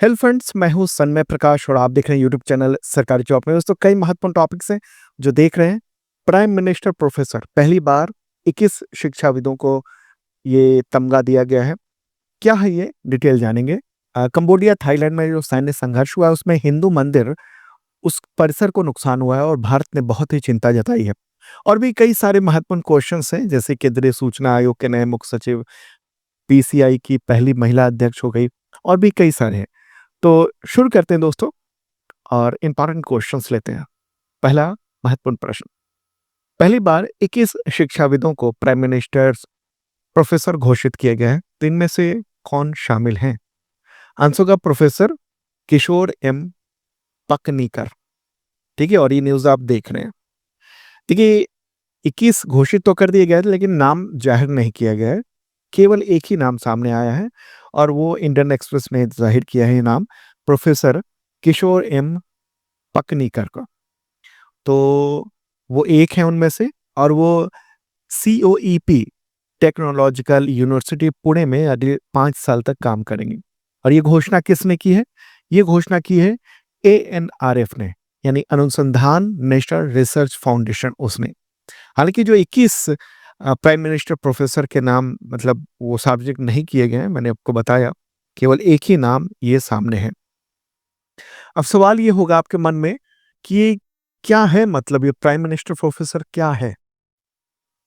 Hello friends, मैं हूं सन्मय प्रकाश और आप देख रहे हैं यूट्यूब चैनल सरकारी जॉब में। दोस्तों, कई महत्वपूर्ण टॉपिक्स हैं जो देख रहे हैं। प्राइम मिनिस्टर प्रोफेसर पहली बार 21 शिक्षाविदों को ये तमगा दिया गया है। क्या है ये, डिटेल जानेंगे। कंबोडिया थाईलैंड में जो सैन्य संघर्ष हुआ है उसमें हिंदू मंदिर, उस परिसर को नुकसान हुआ है और भारत ने बहुत ही चिंता जताई है। और भी कई सारे महत्वपूर्ण क्वेश्चंस हैं, जैसे केंद्रीय सूचना आयोग के नए मुख्य सचिव, पीसीआई की पहली महिला अध्यक्ष हो गई, और भी कई सारे हैं। तो शुरू करते हैं दोस्तों, और इंपॉर्टेंट क्वेश्चंस लेते हैं। पहला महत्वपूर्ण प्रश्न, पहली बार 21 शिक्षाविदों को प्राइम मिनिस्टर प्रोफेसर घोषित किया गया है, तो इनमें से कौन शामिल हैं? आंसर का प्रोफेसर किशोर एम पकनीकर। ठीक है, और ये न्यूज आप देख रहे हैं। देखिए, 21 घोषित तो कर दिए गए थे, लेकिन नाम जाहिर नहीं किया गया है। केवल एक ही नाम सामने आया है और वो इंडियन एक्सप्रेस ने जाहिर किया है, ये नाम प्रोफेसर किशोर एम पकनीकर का। तो वो एक है उनमें से, और वो COEP टेक्नोलॉजिकल यूनिवर्सिटी पुणे में अगले 5 साल तक काम करेंगे। और ये घोषणा किसने की है? ये घोषणा की है ANRF ने, यानी अनुसंधान नेशनल रिसर्च फाउंडेशन, उसने। हालांकि जो 21 प्राइम मिनिस्टर प्रोफेसर के नाम मतलब वो सार्वजनिक नहीं किए गए हैं, मैंने आपको बताया, केवल एक ही नाम ये सामने है। अब सवाल ये होगा आपके मन में कि ये क्या है, मतलब ये प्राइम मिनिस्टर प्रोफेसर क्या है?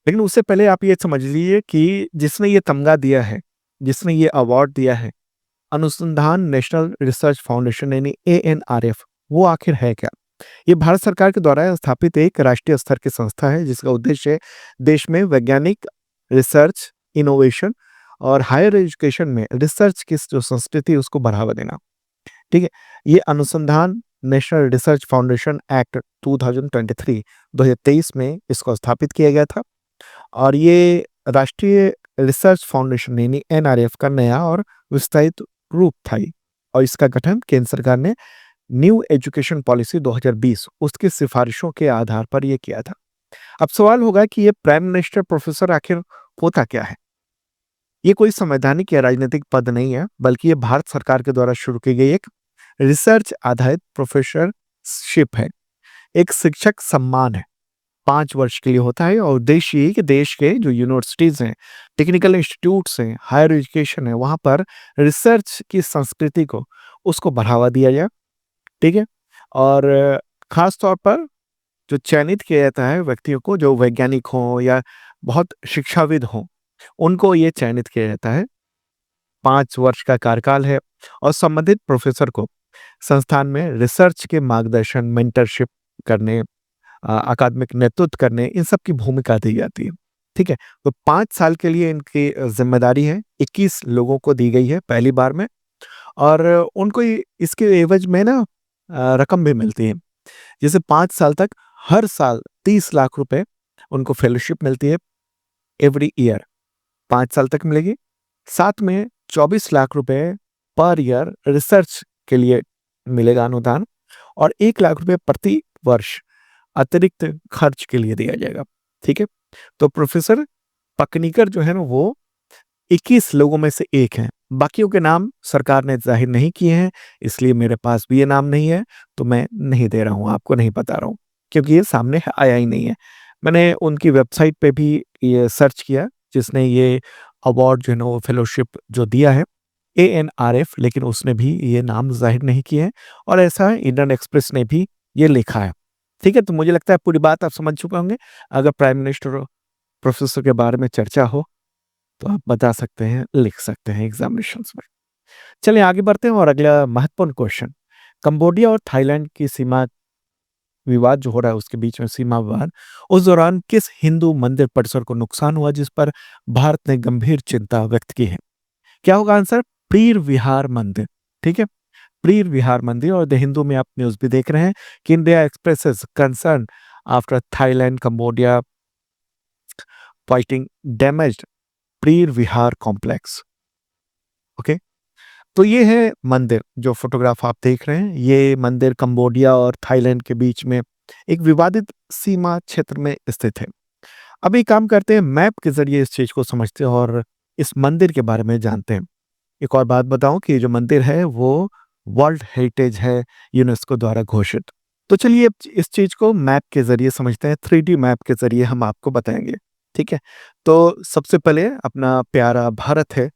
लेकिन उससे पहले आप ये समझ लीजिए कि जिसने ये तमगा दिया है, जिसने ये अवार्ड दिया है, अनुसंधान नेशनल रिसर्च फाउंडेशन यानी ANRF, वो आखिर है क्या? ये भारत सरकार के द्वारा स्थापित एक राष्ट्रीय स्तर की संस्था है जिसका उद्देश्य देश में वैज्ञानिक रिसर्च, इनोवेशन और हायर एजुकेशन में रिसर्च की जो संस्कृति है उसको बढ़ावा देना। ठीक है, ये अनुसंधान नेशनल रिसर्च फाउंडेशन एक्ट 2023 में इसको स्थापित किया गया था। और ये राष्ट्रीय रिसर्च फाउंडेशन यानी NRF का नया और विस्तारित रूप था ये। और इसका गठन केंद्र सरकार ने न्यू एजुकेशन पॉलिसी 2020 उसकी सिफारिशों के आधार पर यह किया था। अब सवाल होगा कि ये प्राइम मिनिस्टर प्रोफेसर आखिर होता क्या है? ये कोई संवैधानिक या राजनीतिक पद नहीं है, बल्कि ये भारत सरकार के द्वारा शुरू की गई एक रिसर्च आधारित प्रोफेसरशिप है, एक शिक्षक सम्मान है। 5 वर्ष के लिए होता है और उद्देश्य ये कि देश के जो यूनिवर्सिटीज हैं, टेक्निकल इंस्टीट्यूट्स हैं, हायर एजुकेशन है, वहां पर रिसर्च की संस्कृति को उसको बढ़ावा दिया जाए। ठीक है, और खास तौर पर जो चयनित किया जाता है व्यक्तियों को, जो वैज्ञानिक हों या बहुत शिक्षाविद हों, उनको ये चयनित किया जाता है। 5 वर्ष का कार्यकाल है और संबंधित प्रोफेसर को संस्थान में रिसर्च के मार्गदर्शन, मेंटरशिप करने, अकादमिक नेतृत्व करने, इन सब की भूमिका दी जाती है। ठीक है, तो 5 साल के लिए इनकी जिम्मेदारी है, 21 लोगों को दी गई है पहली बार में। और उनको इसके एवज में ना रकम भी मिलती है, जैसे 5 साल तक हर साल 30 लाख रुपए उनको फेलोशिप मिलती है, एवरी ईयर 5 साल तक मिलेगी। साथ में 24 लाख रुपए पर ईयर रिसर्च के लिए मिलेगा अनुदान, और 1 लाख रुपए प्रति वर्ष अतिरिक्त खर्च के लिए दिया जाएगा। ठीक है, तो प्रोफेसर पकनीकर जो है ना, वो 21 लोगों में से एक हैं। बाकियों के नाम सरकार ने जाहिर नहीं किए हैं, इसलिए मेरे पास भी ये नाम नहीं है, तो मैं नहीं दे रहा हूँ, आपको नहीं बता रहा हूँ, क्योंकि ये सामने आया ही नहीं है। मैंने उनकी वेबसाइट पे भी ये सर्च किया, जिसने ये अवार्ड जो है ना, वो फेलोशिप जो दिया है, ANRF, लेकिन उसने भी ये नाम जाहिर नहीं किए हैं, और ऐसा इंडियन एक्सप्रेस ने भी ये लिखा है। ठीक है, तो मुझे लगता है पूरी बात आप समझ चुके होंगे। अगर प्राइम मिनिस्टर प्रोफेसर के बारे में चर्चा हो तो आप बता सकते हैं, लिख सकते हैं एग्जामिनेशंस में। चलिए आगे बढ़ते हैं, और अगला महत्वपूर्ण क्वेश्चन, कंबोडिया और थाईलैंड की सीमा विवाद जो हो रहा है, उसके बीच में सीमा विवाद, उस दौरान किस हिंदू मंदिर परिसर को नुकसान हुआ जिस पर भारत ने गंभीर चिंता व्यक्त की है? क्या होगा आंसर? प्रीर विहार मंदिर। ठीक है, प्रीर विहार मंदिर। और द हिंदू में आप न्यूज भी देख रहे हैं कि India expresses concern after Thailand Cambodia fighting damaged Preah Vihear complex. Okay, तो ये है मंदिर, जो फोटोग्राफ आप देख रहे हैं, ये मंदिर कंबोडिया और थाईलैंड के बीच में एक विवादित सीमा क्षेत्र में स्थित है। अब एक काम करते हैं, मैप के जरिए इस चीज को समझते हैं और इस मंदिर के बारे में जानते हैं। एक और बात बताऊं कि जो मंदिर है वो वर्ल्ड हेरिटेज है यूनेस्को द्वारा घोषित। तो चलिए अब इस चीज़ को मैप के ज़रिए समझते हैं, 3D मैप के ज़रिए हम आपको बताएँगे, ठीक है? तो सबसे पहले अपना प्यारा भारत है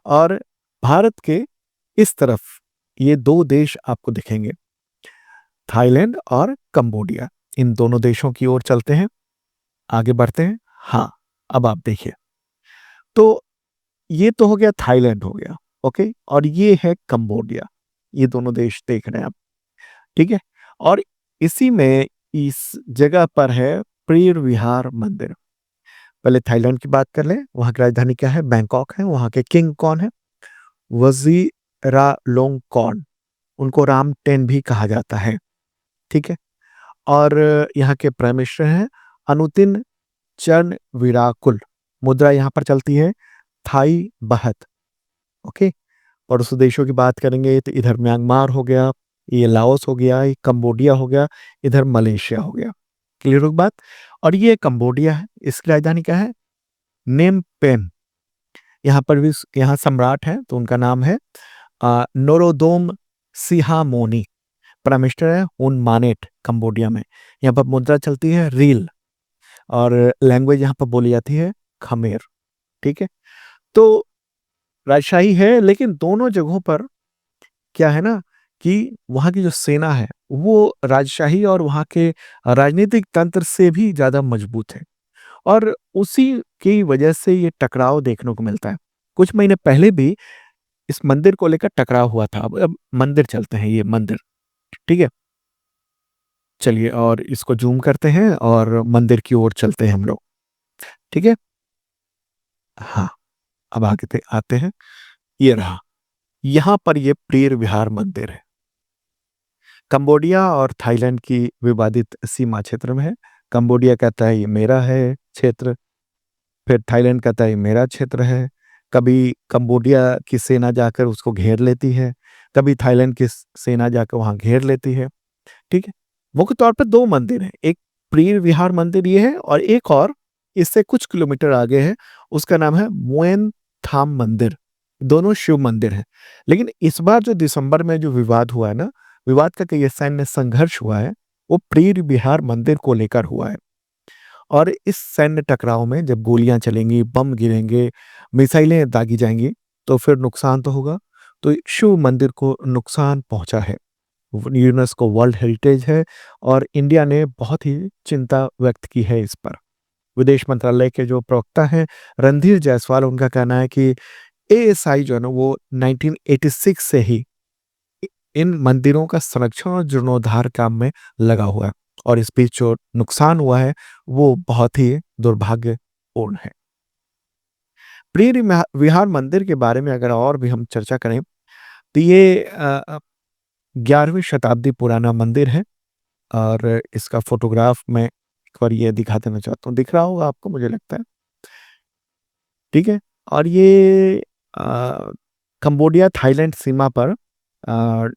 और भारत के इस तरफ ये 2 देश आपको दिखेंगे, थाईलैंड और कंबोडिया। इन दोनों देशों की ओर चलते हैं, आगे बढ़ते हैं। हाँ, अब आप देखिए, तो ये तो हो गया थाईलैंड हो गया, ओके? और ये है कंबोडिया, ये दोनों देश देख रहे हैं आप, ठीक है? और इसी में इस जगह पर है प्रिय विहार मंदिर। पहले थाईलैंड की बात कर लें, वहाँ की राजधानी क्या है? बैंकॉक है, वहाँ के किंग कौन है? वज़ीरालोंगकॉर्न, उनको रामटेन भी कहा जाता है, ठीक है? और यहाँ के प्राइम मिनिस्टर हैं अनुतिन चंद्रविराकुल, मुद्रा यहाँ पर चलती है थाई बाहत, ओके? पड़ोसी देशों की बात करेंगे तो इधर म्यांमार हो गया, ये लाओस हो गया, ये कंबोडिया हो गया, इधर मलेशिया हो गया। क्लियर हो गई बात? और ये कंबोडिया है, इसकी राजधानी क्या है? Phnom Penh. यहाँ पर भी यहाँ सम्राट हैं तो उनका नाम है नोरोदोम सिहामोनी। प्राइम मिनिस्टर है हुन मानेट कंबोडिया में। यहाँ पर मुद्रा चलती है रील और लैंग्वेज यहाँ पर बोली जाती है खमेर, ठीक है? तो राजशाही है लेकिन दोनों जगहों पर क्या है ना कि वहाँ की जो सेना है वो राजशाही और वहाँ के राजनीतिक तंत्र से भी ज़्यादा मजबूत है और उसी की वजह से ये टकराव देखने को मिलता है। कुछ महीने पहले भी इस मंदिर को लेकर टकराव हुआ था। अब मंदिर चलते हैं, ये मंदिर, ठीक है? चलिए और इसको ज़ूम करते हैं और मंदिर की ओर चलते हैं हम लोग, ठीक है? हाँ, अब आगे पे आते हैं, ये रहा। यहाँ पर ये प्रिय विहार मंदिर है। कंबोडिया और थाईलैंड की विवादित सीमा क्षेत्र में है। कंबोडिया कहता है ये मेरा है क्षेत्र, फिर थाईलैंड कहता है ये मेरा क्षेत्र है। कभी कंबोडिया की सेना जाकर उसको घेर लेती है, कभी थाईलैंड की सेना जाकर वहाँ घेर लेती है, ठीक है? मुख्य तौर पे 2 मंदिर हैं, एक प्रिय विहार मंदिर ये है और एक और इससे कुछ किलोमीटर आगे है, उसका नाम है मोएन थाम मंदिर। दोनों शिव मंदिर हैं। लेकिन इस बार जो दिसंबर में जो विवाद हुआ है ना, विवाद का कि ये सैन्य संघर्ष हुआ है, वो प्रिय विहार मंदिर को लेकर हुआ है। और इस सैन्य टकराव में जब गोलियां चलेंगी, बम गिरेंगे, मिसाइलें दागी जाएंगी, तो फिर नुकसान तो होगा। तो शिव मंदिर को नुकसान पहुंचा है। यूनेस्को वर्ल्ड हेरिटेज है और इंडिया ने बहुत ही चिंता व्यक्त की है इस पर। विदेश मंत्रालय के जो प्रवक्ता हैं रणधीर जायसवाल, उनका कहना है कि एएसआई जो है ना वो 1986 से ही इन मंदिरों का संरक्षण और जीर्णोद्धार काम में लगा हुआ है और इस बीच जो नुकसान हुआ है वो बहुत ही दुर्भाग्यपूर्ण है। प्रिय विहार मंदिर के बारे में अगर और भी हम चर्चा करें तो ये 11वीं शताब्दी पुराना मंदिर है और इसका फोटोग्राफ मैं एक बार ये दिखा देना चाहता हूँ। दिख रहा होगा आपको मुझे लगता है, ठीक है? और ये कंबोडिया थाईलैंड सीमा पर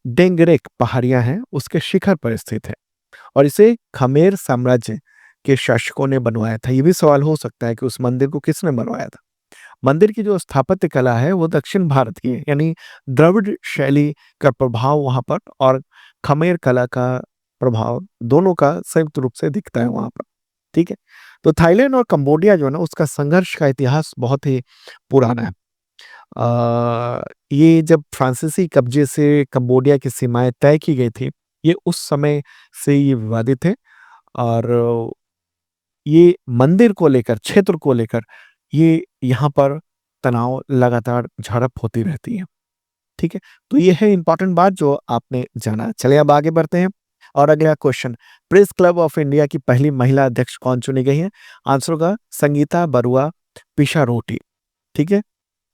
डेंगरेक पहाड़ियाँ हैं, उसके शिखर पर स्थित है और इसे खमेर साम्राज्य के शासकों ने बनवाया था। ये भी सवाल हो सकता है कि उस मंदिर को किसने बनवाया था? मंदिर की जो स्थापत्य कला है वो दक्षिण भारत की है, यानी द्रविड़ शैली का प्रभाव वहाँ पर और खमेर कला का प्रभाव दोनों का संयुक्त रूप से दिखता है वहाँ पर, ठीक है? तो थाईलैंड और कंबोडिया जो है ना उसका संघर्ष का इतिहास बहुत ही पुराना है। ये जब फ्रांसीसी कब्जे से कंबोडिया की सीमाएँ तय की गई थी, ये उस समय से ये विवादित है और ये मंदिर को लेकर, क्षेत्र को लेकर ये यहाँ पर तनाव लगातार झड़प होती रहती है, ठीक है? तो ये है इम्पोर्टेंट बात जो आपने जाना। चलिए अब आगे बढ़ते हैं और अगला question, press club of India की पहली महिला अध्यक्ष कौन चुनी गई है? आंसर होगा संगीता बरुआ पिशारोटी, ठीक है?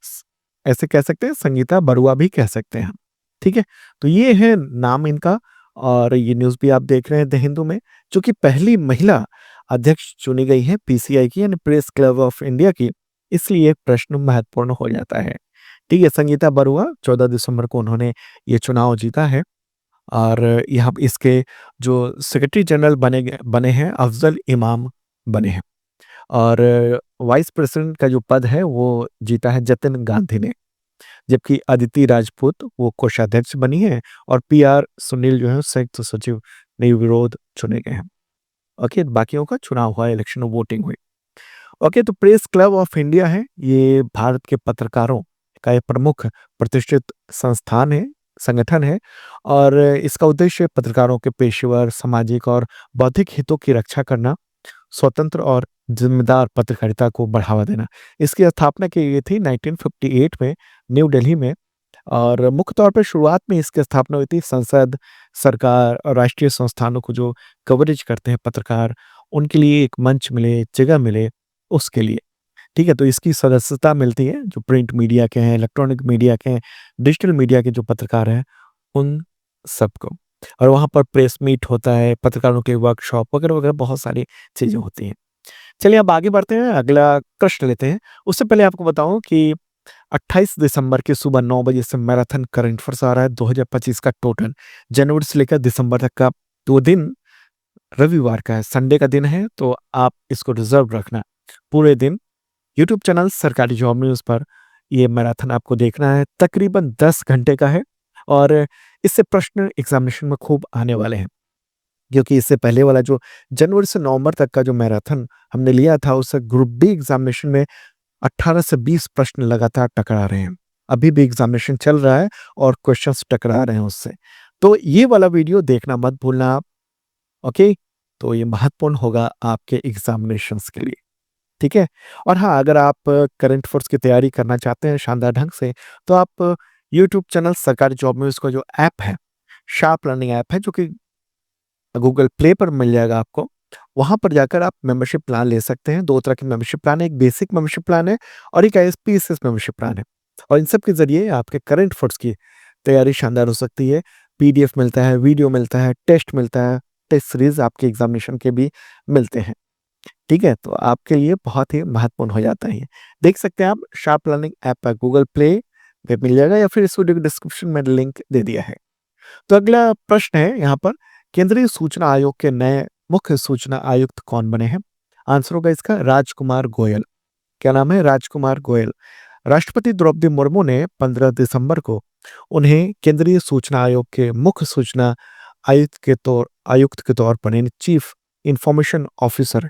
स ऐसे कह सकते हैं, संगीता बरुआ भी कह सकते हैं हम, ठीक है? तो ये है नाम इनका और ये न्यूज़ भी आप देख रहे हैं द हिंदू में, जो कि पहली महिला अध्यक्ष चुनी गई है पीसीआई की यानी प्रेस क्लब ऑफ इंडिया की, इसलिए प्रश्न महत्वपूर्ण हो जाता है। ठीक है, संगीता बरुआ 14 दिसंबर को उन्होंने ये चुनाव जीता है और यहाँ इसके जो सेक्रेटरी जनरल बने हैं अफ़ज़ल इमाम बने हैं और वाइस प्रेसिडेंट का जो पद है वो जीता है जतिन गांधी ने। जबकि अदिति राजपूत वो कोषाध्यक्ष बनी है और पीआर सुनील जो है संयुक्त सचिव निर्विरोध चुने गए हैं। ओके, बाकियों का चुनाव हुआ, इलेक्शन वोटिंग हुई। ओके, तो प्रेस क्लब ऑफ इंडिया है, ये भारत के पत्रकारों का एक प्रमुख प्रतिष्ठित संस्थान है, संगठन है और इसका उद्देश्य पत्रकारों के पेशेवर, सामाजिक और बौद्धिक हितों की रक्षा करना, स्वतंत्र और जिम्मेदार पत्रकारिता को बढ़ावा देना। इसकी स्थापना की गई थी 1958 में न्यू दिल्ली में और मुख्य तौर पे शुरुआत में इसकी स्थापना हुई थी संसद, सरकार और राष्ट्रीय संस्थानों को जो कवरेज करते हैं पत्रकार, उनके लिए एक मंच मिले, जगह मिले, उसके लिए। ठीक है? तो इसकी सदस्यता मिलती है, जो प्रिंट मीडिया के हैं, इलेक्ट्रॉनिक मीडिया के हैं, डिजिटल मीडिया के जो पत्रकार हैं, उन सबको। और वहाँ पर प्रेस मीट होता है, पत्रकारों के वर्कशॉप वगैरह-वगैरह बहुत सारी चीज़ें होती हैं। चलिए अब आगे बढ़ते हैं, अगला प्रश्न लेते हैं। उससे पहले आपको बताऊँ कि 28 दिसंबर की सुबह 9 बजे से मैराथन करंट अफेयर्स आ रहा है 2025 का टोटल। जनवरी से लेकर दिसंबर तक का 2 दिन रविवार का है, संडे का दिन है, तो आप इसको रिज़र्व रखना। पूरे दिन यूट्यूब चैनल सरकारी जॉब न्यूज़ पर ये मैराथन आपको देखना है, तकरीबन 10 घंटे का है और इससे प्रश्न एग्ज़ामिनेशन में खूब आने वाले हैं। क्योंकि इससे पहले वाला जो जनवरी से नवंबर तक का जो मैराथन हमने लिया था, उससे ग्रुप डी एग्ज़ामिनेशन में 18 से 20 प्रश्न लगातार टकरा रहे हैं। अभी भी एग्ज़ामिनेशन चल रहा है और क्वेश्चंस टकरा रहे हैं उससे। तो ये वाला वीडियो देखना मत भूलना आप, ओके? तो ये महत्वपूर्ण होगा आपके एग्ज़ामिनेशंस के लिए, ठीक है? और हाँ, अगर आप करंट अफेयर्स की तैयारी करना चाहते हैं शानदार ढंग से, तो आप यूट्यूब चैनल सरकारी जॉब न्यूज़ का जो ऐप है, शार्प लर्निंग ऐप है, जो कि गूगल प्ले पर मिल जाएगा आपको। वहाँ पर जाकर आप मेंबरशिप प्लान ले सकते हैं। 2 तरह के मेंबरशिप प्लान है, एक बेसिक मेंबरशिप प्लान है और एक आईएसपीएसएस मेंबरशिप प्लान है। और इन सब के ज़रिए आपके करंट अफेयर्स की तैयारी शानदार हो सकती है। पीडीएफ मिलता है, वीडियो मिलता है, टेस्ट मिलता है, टेस्ट सीरीज़ आपके एग्ज़ामिनेशन के भी मिलते हैं। ठीक है? तो आपके लिए बहुत ही महत्वपूर्ण हो जाता है ये। देख सकते हैं आप शार्प लर्निंग ऐप पर गूगल प्ले पे मिल जाएगा या फिर इस वीडियो के डिस्क्रिप्शन में लिंक दे दिया है। तो अगला प्रश्न है यहाँ पर, केंद्रीय सूचना आयोग के नए मुख्य सूचना आयुक्त कौन बने हैं? आंसर होगा इसका राजकुमार गोयल। क्या नाम है? राजकुमार गोयल। राष्ट्रपति द्रौपदी मुर्मू ने 15 दिसंबर को उन्हें केंद्रीय सूचना आयोग के मुख्य सूचना आयुक्त के तौर पर यानी chief information officer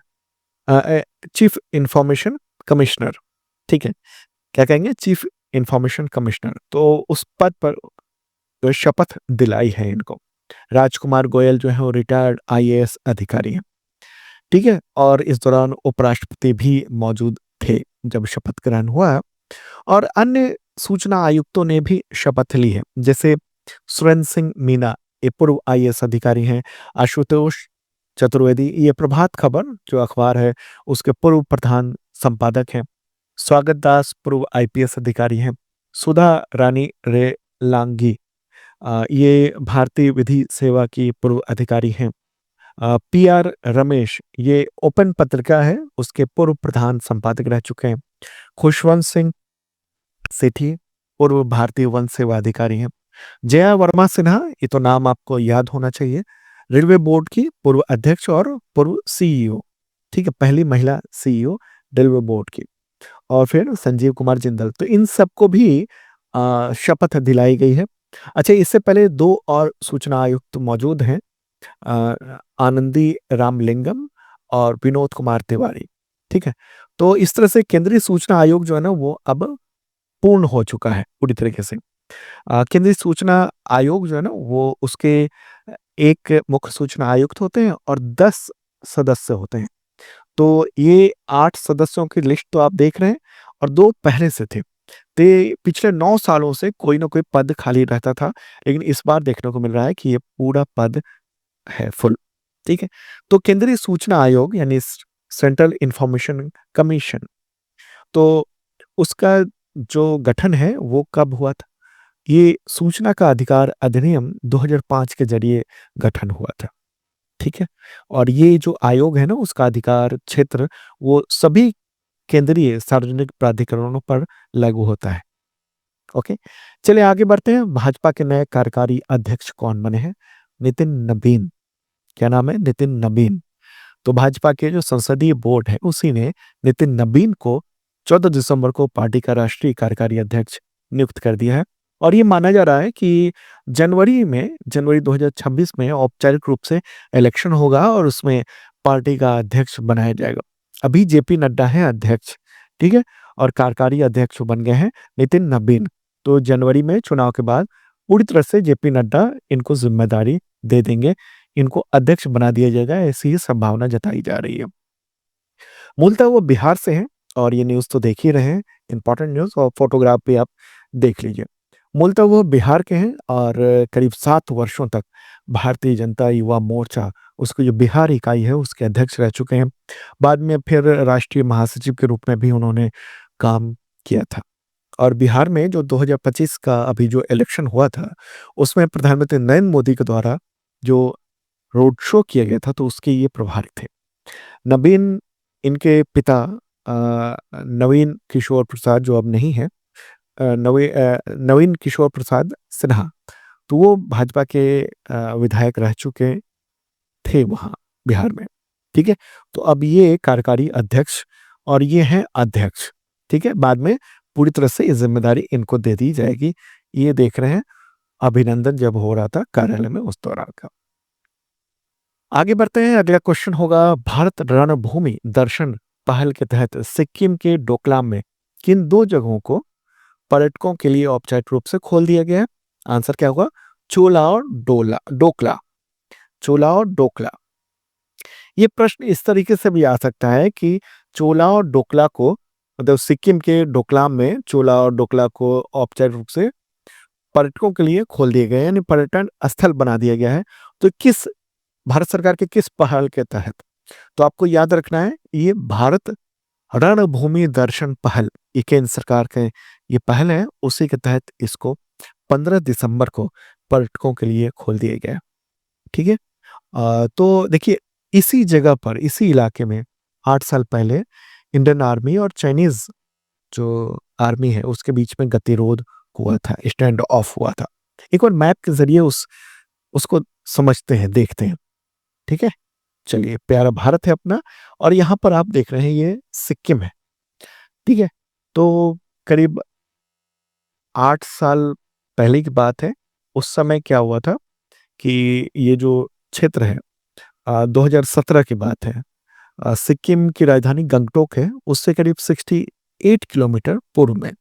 chief information commissioner, ठीक है? क्या कहेंगे? Chief information commissioner. तो उस पद पर शपथ दिलाई है इनको। राजकुमार गोयल जो है वो रिटायर्ड आईएएस अधिकारी हैं, ठीक है? और इस दौरान उपराष्ट्रपति भी मौजूद थे जब शपथ ग्रहण हुआ और अन्य सूचना आयुक्तों ने भी शपथ ली है, जैसे सुरेंद्र सिंह मीना, ये पूर्व आईएएस अधिकारी हैं, आशुतोष चतुर्वेदी, ये प्रभात खबर जो अखबार है उसके पूर्व प्रधान संपादक हैं, स्वागत दास पूर्व आईपीएस अधिकारी हैं, सुधा रानी रे लांगी ये भारतीय विधि सेवा की पूर्व अधिकारी हैं। पीआर रमेश ये ओपन पत्रिका है उसके पूर्व प्रधान संपादक रह चुके हैं। खुशवंत सिंह सेठी पूर्व भारतीय वन सेवा अधिकारी हैं। जया वर्मा सिन्हा, ये तो नाम आपको याद होना चाहिए, रेलवे बोर्ड की पूर्व अध्यक्ष और पूर्व सीईओ, ठीक है? पहली महिला सीईओ रेलवे बोर्ड की। और फिर संजीव कुमार जिंदल, तो इन सबको भी शपथ दिलाई गई है। अच्छा, इससे पहले 2 और सूचना आयुक्त मौजूद हैं, आनंदी रामलिंगम और विनोद कुमार तिवारी, ठीक है? तो इस तरह से केंद्रीय सूचना आयोग जो है ना वो अब पूर्ण हो चुका है पूरी तरीके से। केंद्रीय सूचना आयोग जो है ना वो उसके एक मुख्य सूचना आयुक्त होते हैं और 10 सदस्य होते हैं। तो ये 8 सदस्यों की लिस्ट तो आप देख रहे हैं और 2 पहले से थे। पिछले 9 सालों से कोई ना कोई पद खाली रहता था, लेकिन इस बार देखने को मिल रहा है कि ये पूरा पद है फुल, ठीक है? तो केंद्रीय सूचना आयोग यानी सेंट्रल इंफॉर्मेशन कमीशन, तो उसका जो गठन है वो कब हुआ था? ये सूचना का अधिकार अधिनियम 2005 के ज़रिए गठन हुआ था, ठीक है? और ये जो आयोग है ना उसका अधिकार क्षेत्र वो सभी केंद्रीय सार्वजनिक प्राधिकरणों पर लागू होता है। ओके, चलिए आगे बढ़ते हैं। भाजपा के नए कार्यकारी अध्यक्ष कौन बने हैं? नितिन नबीन। क्या नाम है? नितिन नबीन। तो भाजपा के जो संसदीय बोर्ड है उसी ने नितिन नबीन को 14 दिसंबर को पार्टी का राष्ट्रीय कार्यकारी अध्यक्ष नियुक्त कर दिया है और ये माना जा रहा है कि जनवरी 2026 में औपचारिक रूप से इलेक्शन होगा और उसमें पार्टी का अध्यक्ष बनाया जाएगा। अभी जेपी नड्डा हैं अध्यक्ष, ठीक है? और कार्यकारी अध्यक्ष बन गए हैं नितिन नबीन। तो जनवरी में चुनाव के बाद पूरी तरह से जेपी नड्डा इनको ज़िम्मेदारी दे देंगे, इनको अध्यक्ष बना दिया जाएगा, ऐसी ही संभावना जताई जा रही है। मूलतः वो बिहार से हैं और ये न्यूज़ तो देख ही रहे हैं, इम्पोर्टेंट न्यूज़ और फ़ोटोग्राफ भी आप देख लीजिए। मूलतः वो बिहार के हैं और करीब 7 वर्षों तक भारतीय जनता युवा मोर्चा, उसकी जो बिहार इकाई है, उसके अध्यक्ष रह चुके हैं। बाद में फिर राष्ट्रीय महासचिव के रूप में भी उन्होंने काम किया था। और बिहार में जो 2025 का अभी जो इलेक्शन हुआ था, उसमें प्रधानमंत्री नरेंद्र मोदी के द्वारा जो रोड शो किया गया था, तो उसके ये प्रभारी थे। नवीन इनके पिता नवीन किशोर प्रसाद जो अब नहीं है, नवीन किशोर प्रसाद सिन्हा, तो वो भाजपा के विधायक रह चुके थे वहाँ बिहार में, ठीक है? तो अब ये कार्यकारी अध्यक्ष और ये हैं अध्यक्ष, ठीक है? बाद में पूरी तरह से ये ज़िम्मेदारी इनको दे दी जाएगी। ये देख रहे हैं अभिनंदन जब हो रहा था कार्यालय में उस दौरान का। आगे बढ़ते हैं, अगला क्वेश्चन होगा भारत रणभूमि दर्शन पहल के तहत सिक्किम के डोकलाम में किन 2 जगहों को पर्यटकों के लिए औपचारिक रूप से खोल दिया गया है? आंसर क्या होगा? चोला और डोकला। चोला और डोकला। ये प्रश्न इस तरीके से भी आ सकता है कि चोला और डोकला को मतलब सिक्किम के डोकलाम में चोला और डोकला को औपचारिक रूप से पर्यटकों के लिए खोल दिए गए हैं, यानी पर्यटन स्थल बना दिया गया है। तो किस भारत सरकार के किस पहल के तहत? तो आपको याद रखना है ये भारत रणभूमि दर्शन पहल, ये केंद्र सरकार का ये पहल है, उसी के तहत इसको 15 दिसंबर को पर्यटकों के लिए खोल दिया गया है, ठीक है? तो देखिए इसी जगह पर, इसी इलाके में 8 साल पहले इंडियन आर्मी और चाइनीज़ जो आर्मी है उसके बीच में गतिरोध हुआ था, स्टैंड ऑफ हुआ था। एक बार मैप के ज़रिए उसको समझते हैं, देखते हैं, ठीक है? चलिए, प्यारा भारत है अपना और यहाँ पर आप देख रहे हैं ये सिक्किम है, ठीक है? तो करीब 8 साल पहले की बात है, उस समय क्या हुआ था कि ये जो क्षेत्र है 2017 की बात है। सिक्किम की राजधानी गंगटोक है, उससे करीब 68 किलोमीटर पूर्व में।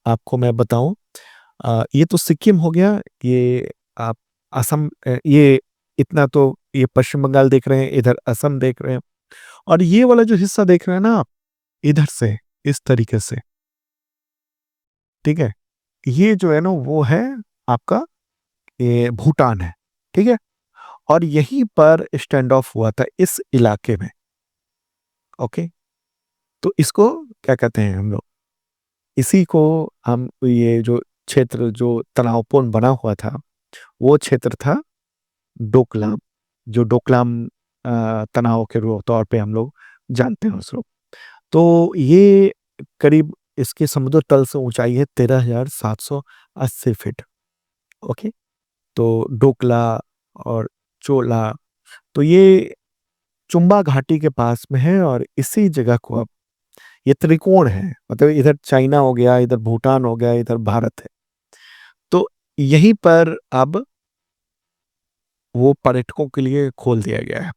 आपको मैं बताऊँ ये तो सिक्किम हो गया, ये आप असम ये इतना तो ये पश्चिम बंगाल देख रहे हैं, इधर असम देख रहे हैं और ये वाला जो हिस्सा देख रहे हैं ना आप, इधर से, इस तरीके से, ठीक है? ये जो है ना वो है आपका ये भूटान है, ठीक है? और यहीं पर स्टैंड ऑफ हुआ था इस इलाके में, ओके? तो इसको क्या कहते हैं हम लोग? इसी को हम ये जो क्षेत्र जो तनावपूर्ण बना हुआ था, वो क्षेत्र था डोकलाम, जो डोकलाम तनाव के तौर पे हम लोग जानते हैं उसको। तो ये करीब इसके समुद्र तल से ऊँचाई है 13,780 फीट, ओके? तो डोकला और चोला, तो ये चुम्बा घाटी के पास में है और इसी जगह को अब ये त्रिकोण है, मतलब इधर चाइना हो गया, इधर भूटान हो गया, इधर भारत है। तो यहीं पर अब वो पर्यटकों के लिए खोल दिया गया है,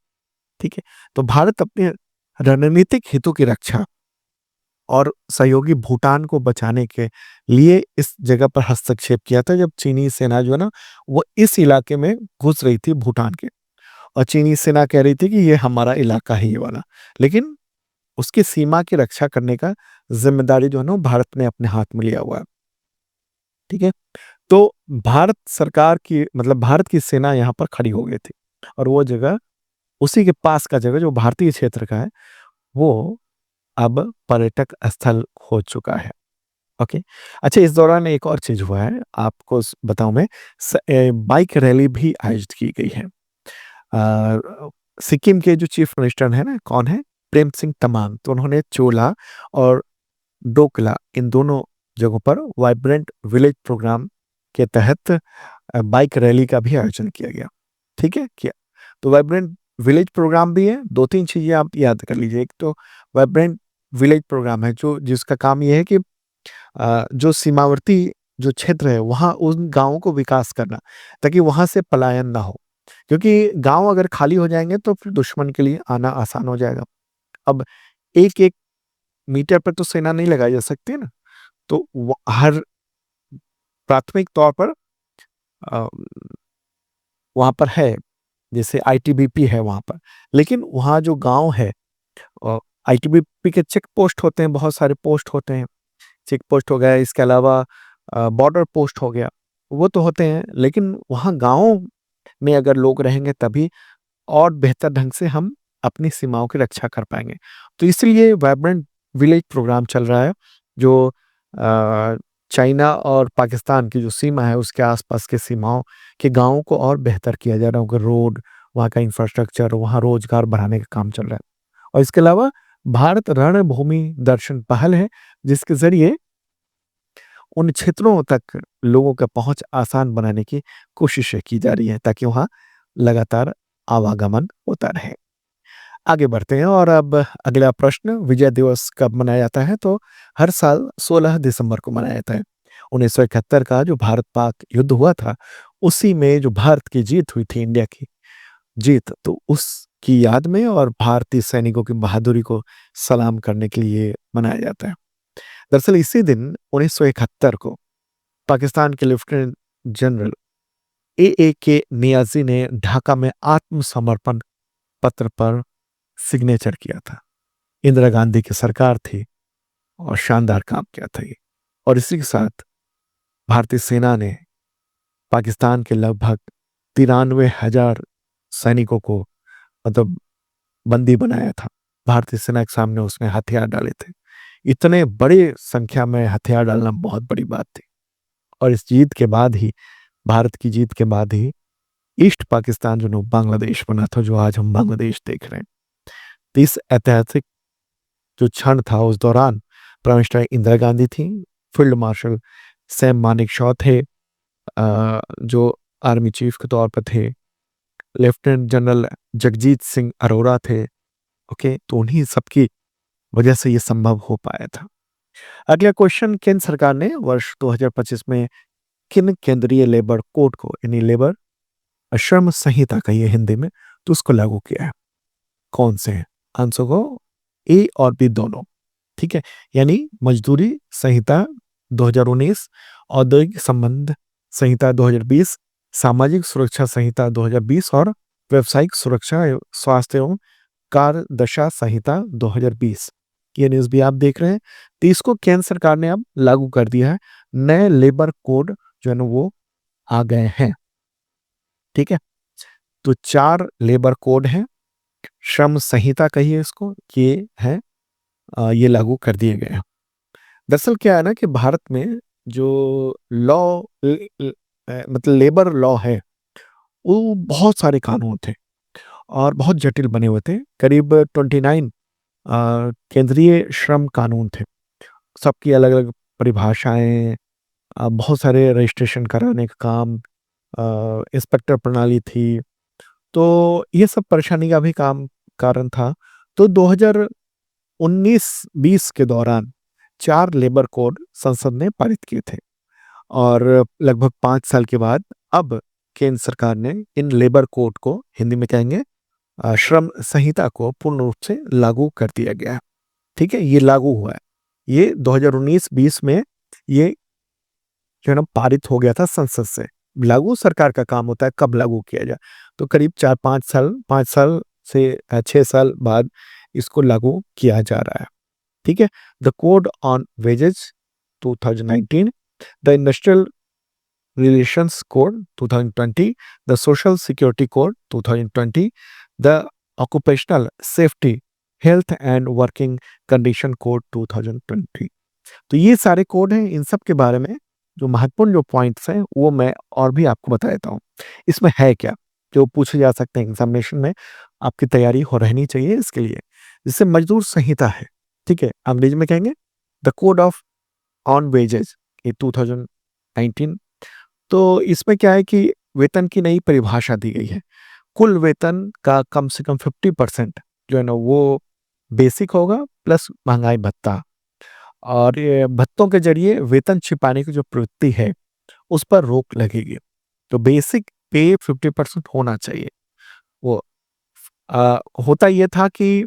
ठीक है? तो भारत अपने रणनीतिक हितों की रक्षा और सहयोगी भूटान को बचाने के लिए इस जगह पर हस्तक्षेप किया था, जब चीनी सेना जो है ना, वो इस इलाके में घुस रही थी भूटान के और चीनी सेना कह रही थी कि ये हमारा इलाका है ये वाला। लेकिन उसकी सीमा की रक्षा करने का ज़िम्मेदारी जो है ना, वो भारत ने अपने हाथ में लिया हुआ है, ठीक है? तो भारत सरकार की मतलब भारत की सेना यहाँ पर खड़ी हो गई थी और वो जगह उसी के पास का जगह जो भारतीय क्षेत्र का है, वो अब पर्यटक स्थल हो चुका है, ओके? अच्छा, इस दौरान एक और चीज़ हुआ है, आपको बताऊँ मैं बाइक रैली भी आयोजित की गई है। सिक्किम के जो चीफ मिनिस्टर हैं ना, कौन है? प्रेम सिंह तमांग, तो उन्होंने चोला और डोकला इन दोनों जगहों पर वाइब्रेंट विलेज प्रोग्राम के तहत बाइक रैली का भी आयोजन किया गया, ठीक है? किया। तो वाइब्रेंट विलेज प्रोग्राम भी है, 2-3 चीज़ें आप याद कर लीजिए। एक तो वाइब्रेंट विलेज प्रोग्राम है जो जिसका काम ये है कि जो सीमावर्ती जो क्षेत्र है वहाँ उन गाँवों को विकास करना, ताकि वहाँ से पलायन ना हो। क्योंकि गाँव अगर खाली हो जाएँगे तो फिर दुश्मन के लिए आना आसान हो जाएगा। अब 1-1 मीटर पर तो सेना नहीं लगाई जा सकती है ना, तो व हर प्राथमिक तौर पर अ, वहाँ पर है, जैसे आईटीबीपी है वहाँ पर। लेकिन वहाँ जो गाँव है अ, आईटीबीपी के चेक पोस्ट होते हैं, बहुत सारे पोस्ट होते हैं। चेक पोस्ट हो गया, इसके अलावा बॉर्डर पोस्ट हो गया, वो तो होते हैं, लेकिन वहाँ गाँव में अगर लोग रहेंगे तभी और बेहतर ढंग से हम अपनी सीमाओं की रक्षा कर पाएँगे। तो इसलिए वाइब्रेंट विलेज प्रोग्राम चल रहा है, जो चाइना और पाकिस्तान की जो सीमा है, उसके आस-पास के सीमाओं के गाँवों को और बेहतर किया जा रहा है। उनका रोड, वहाँ का इंफ्रास्ट्रक्चर, वहाँ रोज़गार बढ़ाने का काम चल रहा है। और इसके अलावा भारत रणभूमि दर्शन पहल है, जिसके ज़रिए उन क्षेत्रों तक लोगों का पहुँच आसान बनाने की कोशिशें की जा रही हैं, ताकि वहाँ लगातार आवागमन होता रहे। आगे बढ़ते हैं और अब अगला प्रश्न, विजय दिवस कब मनाया जाता है? तो हर साल 16 दिसंबर को मनाया जाता है। 1971 का जो भारत-पाक युद्ध हुआ था, उसी में जो भारत की जीत हुई थी, इंडिया की जीत, तो उसकी याद में और भारतीय सैनिकों की बहादुरी को सलाम करने के लिए मनाया जाता है। दरअसल इसी दिन 1971 को पाकिस्तान के लेफ्टिनेंट जनरल एए के नियाज़ी ने ढाका में आत्मसमर्पण पत्र पर सिग्नेचर किया था। इंदिरा गांधी की सरकार थी और शानदार काम किया था ये। और इसी के साथ भारतीय सेना ने पाकिस्तान के लगभग 93,000 सैनिकों को मतलब बंदी बनाया था। भारतीय सेना के सामने उसने हथियार डाले थे। इतने बड़े संख्या में हथियार डालना बहुत बड़ी बात थी। और इस जीत के बाद ही, भारत की जीत के बाद ही ईस्ट पाकिस्तान जो नो बांग्लादेश बना था, जो आज हम बांग्लादेश देख रहे हैं। तो इस ऐतिहासिक जो क्षण था, उस दौरान प्राइम मिनिस्टर इंदिरा गांधी थी, फील्ड मार्शल सैम मानेकशॉ थे, जो आर्मी चीफ के तौर पर थे, लेफ्टिनेंट जनरल जगजीत सिंह अरोरा थे। ओके, तो उन्हीं सबकी वजह से ये संभव हो पाया था। अगला क्वेश्चन, केंद्र सरकार ने वर्ष 2025 में किन केंद्रीय लेबर कोड को, यानी लेबर श्रम संहिता कहिए हिंदी में, तो उसको लागू किया है? कौन से हैं? आंसर को ए और बी दोनों। ठीक है, यानी मजदूरी संहिता 2019, औद्योगिक संबंध संहिता 2020, सामाजिक सुरक्षा संहिता 2020 और व्यावसायिक सुरक्षा स्वास्थ्य एवं कार्य दशा संहिता 2020। ये न्यूज़ भी आप देख रहे हैं। तो इसको केंद्र सरकार ने अब लागू कर दिया है। नए लेबर कोड जो है ना वो आ गए हैं। ठीक है, तो 4 लेबर कोड हैं, श्रम संहिता कहिए इसको, ये है ये लागू कर दिए गए हैं। दरअसल क्या है ना कि भारत में जो लॉ मतलब लेबर लॉ है, वो बहुत सारे कानून थे और बहुत जटिल बने हुए थे। करीब 29 केंद्रीय श्रम कानून थे। सबकी अलग-अलग परिभाषाएँ, बहुत सारे रजिस्ट्रेशन कराने का काम, इंस्पेक्टर प्रणाली थी। तो ये सब परेशानी का भी कारण था। तो 2019-20 के दौरान 4 लेबर कोड संसद ने पारित किए थे और लगभग 5 साल के बाद अब केंद्र सरकार ने इन लेबर कोड को, हिंदी में कहेंगे श्रम संहिता को, पूर्ण रूप से लागू कर दिया गया है। ठीक है, ये लागू हुआ है। ये 2019-20 में ये जो है ना पारित हो गया था संसद से। लागू सरकार का काम होता है, कब लागू किया जाए। तो करीब 5 साल से 6 साल बाद इसको लागू किया जा रहा है। ठीक है, the code on wages 2019, the industrial relations code 2020, the social security code 2020, the occupational safety health and working condition code 2020। तो ये सारे कोड हैं। इन सब के बारे में जो महत्वपूर्ण जो पॉइंट्स हैं वो मैं और भी आपको बता देता हूँ। इसमें है क्या, जो पूछे जा सकते हैं एग्जामिनेशन में, आपकी तैयारी हो रहनी चाहिए इसके लिए। जैसे मजदूर संहिता है, ठीक है, अंग्रेजी में कहेंगे the code of on wages, ये 2019। तो इसमें क्या है कि वेतन की नई परिभाषा दी गई है। कुल वेतन का कम से कम 50% जो है ना वो बेसिक होगा प्लस महंगाई भत्ता। और ये भत्तों के ज़रिए वेतन छिपाने की जो प्रवृत्ति है, उस पर रोक लगेगी। तो बेसिक पे 50% होना चाहिए। वो होता ये था कि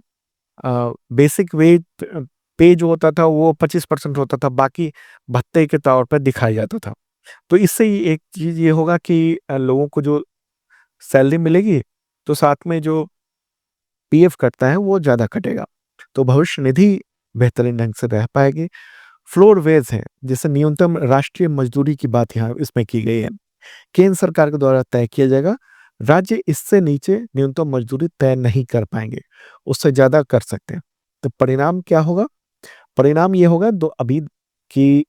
बेसिक पे जो होता था वो 25% होता था, बाकी भत्ते के तौर पर दिखाया जाता था। तो इससे ही एक चीज़ ये होगा कि लोगों को जो सैलरी मिलेगी, तो साथ में जो पीएफ कटता है वो ज़्यादा कटेगा। तो भविष्य निधि बेहतरीन ढंग से रह पाएगी। फ्लोर वेज है, जैसे न्यूनतम राष्ट्रीय मजदूरी की बात यहाँ इसमें की गई है। केंद्र सरकार के द्वारा तय किया जाएगा। राज्य इससे नीचे न्यूनतम मजदूरी तय नहीं कर पाएँगे, उससे ज़्यादा कर सकते हैं। तो परिणाम क्या होगा? परिणाम ये होगा दो अभी कि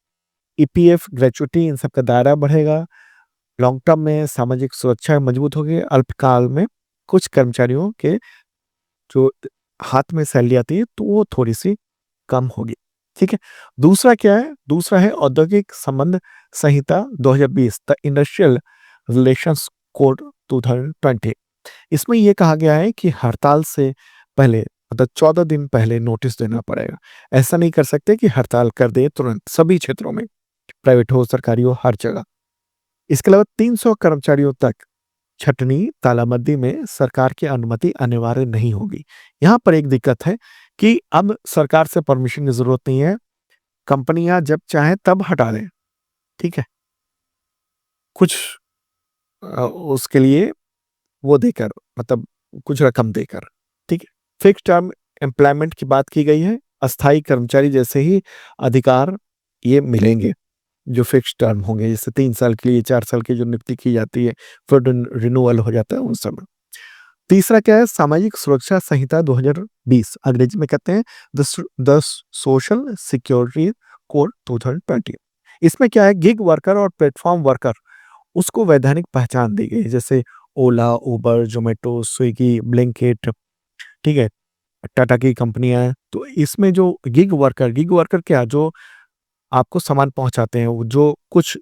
ईपीएफ, ग्रेच्युटी इन सब का दायरा बढ़ेगा। लॉन्ग टर्म में सामाजिक सुरक्षा मजबूत होगी। अल्पकाल में कुछ कर्मचारियों के जो हाथ में सैलरी आती है, तो वो थोड़ी-सी कम होगी। ठीक है? दूसरा क्या है? दूसरा है औद्योगिक संबंध संहिता 2020 द इंडस्ट्रियल रिलेशंस कोड 2020। इसमें ये कहा गया है कि हड़ताल से पहले मतलब 14 दिन पहले नोटिस देना पड़ेगा। ऐसा नहीं कर सकते कि हड़ताल कर दें तुरंत सभी क्षेत्रों में, प्राइवेट हो, सरकारी हो, हर जगह। इसके अलावा 300 कर्मचारियों तक छटनी तालाबंदी में सरकार की अनुमति अनिवार्य नहीं होगी। यहाँ पर एक दिक्कत है कि अब सरकार से परमिशन की ज़रूरत नहीं है, कंपनियाँ जब चाहें तब हटा दें, ठीक है? कुछ उसके लिए वो देकर मतलब कुछ रकम देकर, ठीक है? फिक्स्ड टर्म एम्प्लॉयमेंट की बात की गई है, अस्थायी कर्मचारी जैसे ही अधिकार ये मिलेंगे, जो फिक्स्ड टर्म होंगे, जैसे 3 साल के लिए, 4 साल की जो नियुक्ति की जाती है, फिर रिन्यूअल हो जाता है उन सब में। तीसरा क्या है? सामाजिक सुरक्षा संहिता 2020 अंग्रेजी में कहते हैं द सोशल सिक्योरिटी कोड 2020। इसमें क्या है? गिग वर्कर और प्लेटफॉर्म वर्कर उसको वैधानिक पहचान दी गई है, जैसे ओला, उबर, ज़ोमैटो, स्विगी, ब्लिंकिट, ठीक है? टाटा की कंपनियाँ हैं। तो इसमें जो गिग वर्कर क्या? जो आपको सामान पहुँचाते हैं, वो जो कुछ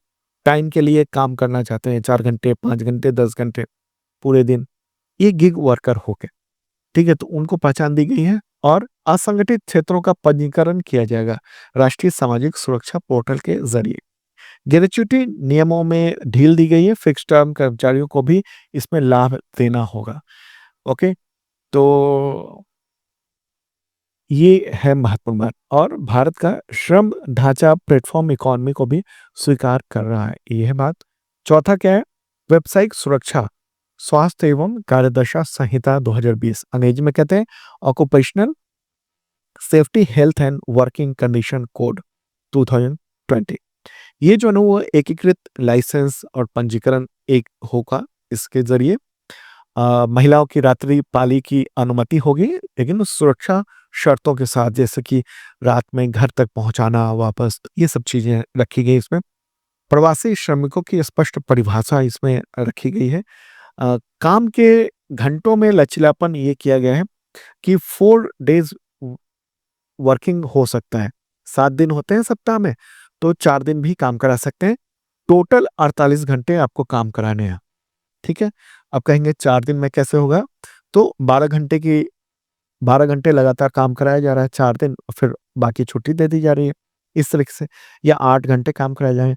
टाइम के लिए काम करना चाहते हैं, 4 घंटे, 5 घंटे, 10 घंटे, पूरे दिन, ये गिग वर्कर हो गए, ठीक है? तो उनको पहचान दी गई है और असंगठित क्षेत्रों का पंजीकरण किया जाएगा, राष्ट्रीय सामाजिक सुरक्षा पोर्टल के ज़रिए। ग्रेच्युटी नियमों में ढील दी गई है, फिक्स्ड टर्म कर्मचारियों को भी इसमें लाभ देना होगा, ओके? तो ये है महत्वपूर्ण बात और भारत का श्रम ढांचा प्लेटफ़ॉर्म इकोनॉमी को भी स्वीकार कर रहा है, ये है बात। चौथा क्या है? व्यावसायिक सुरक्षा, स्वास्थ्य एवं कार्यदशा संहिता 2020 अंग्रेजी में कहते हैं occupational safety health and working condition code 2020। ये जो है ना वो एकीकृत लाइसेंस और पंजीकरण एक होगा, इसके ज़रिए महिलाओं की रात्रि पाली की अनुमति होगी, लेकिन उस सुरक्षा शर्तों के साथ, जैसे कि रात में घर तक पहुंचाना वापस, ये सब चीजें रखी गई इसमें। प्रवासी श्रमिकों की स्पष्ट परिभाषा इसमें रखी गई है। काम के घंटों में लचीलापन ये किया गया है कि 4 डेज वर्किंग हो सकता है। 7 दिन होते हैं सप्ताह में, तो 4 दिन भी काम करा सकते हैं। टोटल 48 घंटे आपको काम कराने हैं, ठीक है? अब कहेंगे 4 दिन में कैसे होगा? तो 12 घंटे लगातार काम कराया जा रहा है 4 दिन, फिर बाकी छुट्टी दे दी जा रही है, इस तरीके से। या 8 घंटे काम कराए जा रहे हैं।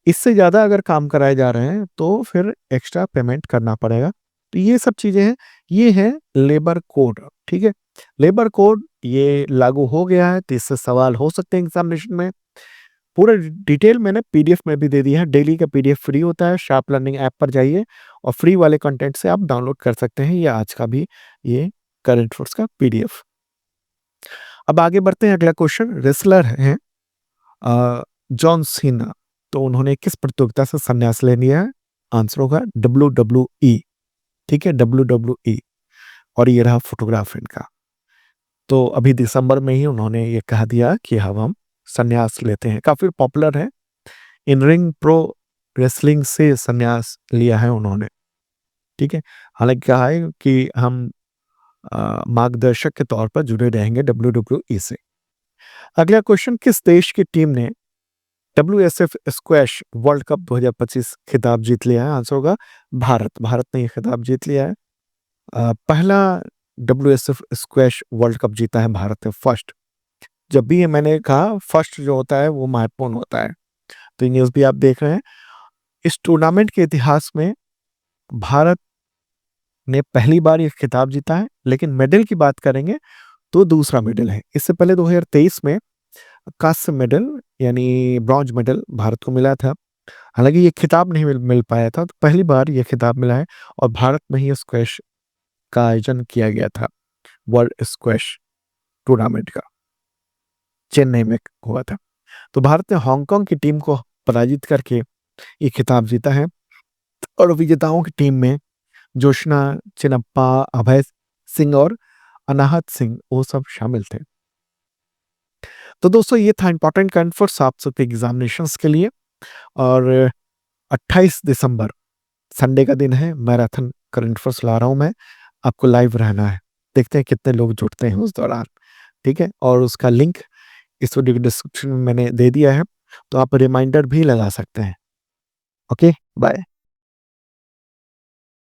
इससे ज़्यादा अगर काम कराए जा रहे हैं, तो फिर एक्स्ट्रा पेमेंट करना पड़ेगा। तो ये सब चीज़ें हैं, ये है लेबर कोड, ठीक है? लेबर कोड ये लागू हो गया है, तो इससे सवाल हो सकते हैं एग्ज़ामिनेशन में। पूरा डिटेल मैंने पीडीएफ में भी दे दिया है, डेली का पीडीएफ फ्री होता है, शार्प लर्निंग ऐप पर जाइए और फ्री वाले कंटेंट से आप डाउनलोड कर सकते हैं, या आज का भी ये करंट अफेयर्स का पीडीएफ। अब आगे बढ़ते हैं, अगला क्वेश्चन रेसलर हैं जॉन सीना, तो उन्होंने किस प्रतियोगिता से संन्यास ले लिया है? आंसर होगा डब्ल्यूडब्ल्यूई, ठीक है? डब्ल्यूडब्ल्यूई। और ये रहा फोटोग्राफ इनका। तो अभी दिसंबर में ही उन्होंने ये कह दिया कि अब हम संन्यास लेते हैं। काफ़ी पॉपुलर है। इन रिंग प्रो रेसलिंग से संन्यास लिया है उन्होंने, ठीक है? हालाँकि कहा है कि हम मार्गदर्शक के तौर पर जुड़े रहेंगे डब्ल्यूडब्ल्यूई से। अगला क्वेश्चन, किस देश की टीम ने डब्ल्यूएसएफ स्क्वैश वर्ल्ड कप 2025 खिताब जीत लिया है? आंसर होगा भारत। भारत ने ये खिताब जीत लिया है। पहला डब्ल्यूएसएफ स्क्वैश वर्ल्ड कप जीता है भारत ने, फर्स्ट। जब भी ये मैंने कहा फर्स्ट जो होता है वो महत्वपूर्ण होता है। तो ये न्यूज़ भी आप देख रहे हैं। इस टूर्नामेंट के इतिहास में भारत ने पहली बार ये खिताब जीता है, लेकिन मेडल की बात करेंगे तो दूसरा मेडल है। इससे पहले 2023 में कांस्य मेडल यानी ब्रॉन्ज मेडल भारत को मिला था। हालाँकि ये खिताब नहीं मिल पाया था, तो पहली बार ये खिताब मिला है और भारत में ही स्क्वैश का आयोजन किया गया था, वर्ल्ड स्क्वैश टूर्नामेंट का, चेन्नई में हुआ था। तो भारत ने हांगकांग की टीम को पराजित करके ये खिताब जीता है और विजेताओं की टीम में जोशना चिनप्पा, अभय सिंह और अनाहत सिंह वो सब शामिल थे। तो दोस्तों ये था इम्पोर्टेंट करंट अफेयर्स आप सबके एग्जामिनेशंस के लिए। और 28 दिसंबर संडे का दिन है, मैराथन करंट अफेयर्स ला रहा हूँ मैं, आपको लाइव रहना है। देखते हैं कितने लोग जुड़ते हैं उस दौरान, ठीक है? और उसका लिंक इस वीडियो के डिस्क्रिप्शन में मैंने दे दिया है, तो आप रिमाइंडर भी लगा सकते हैं। Okay, bye.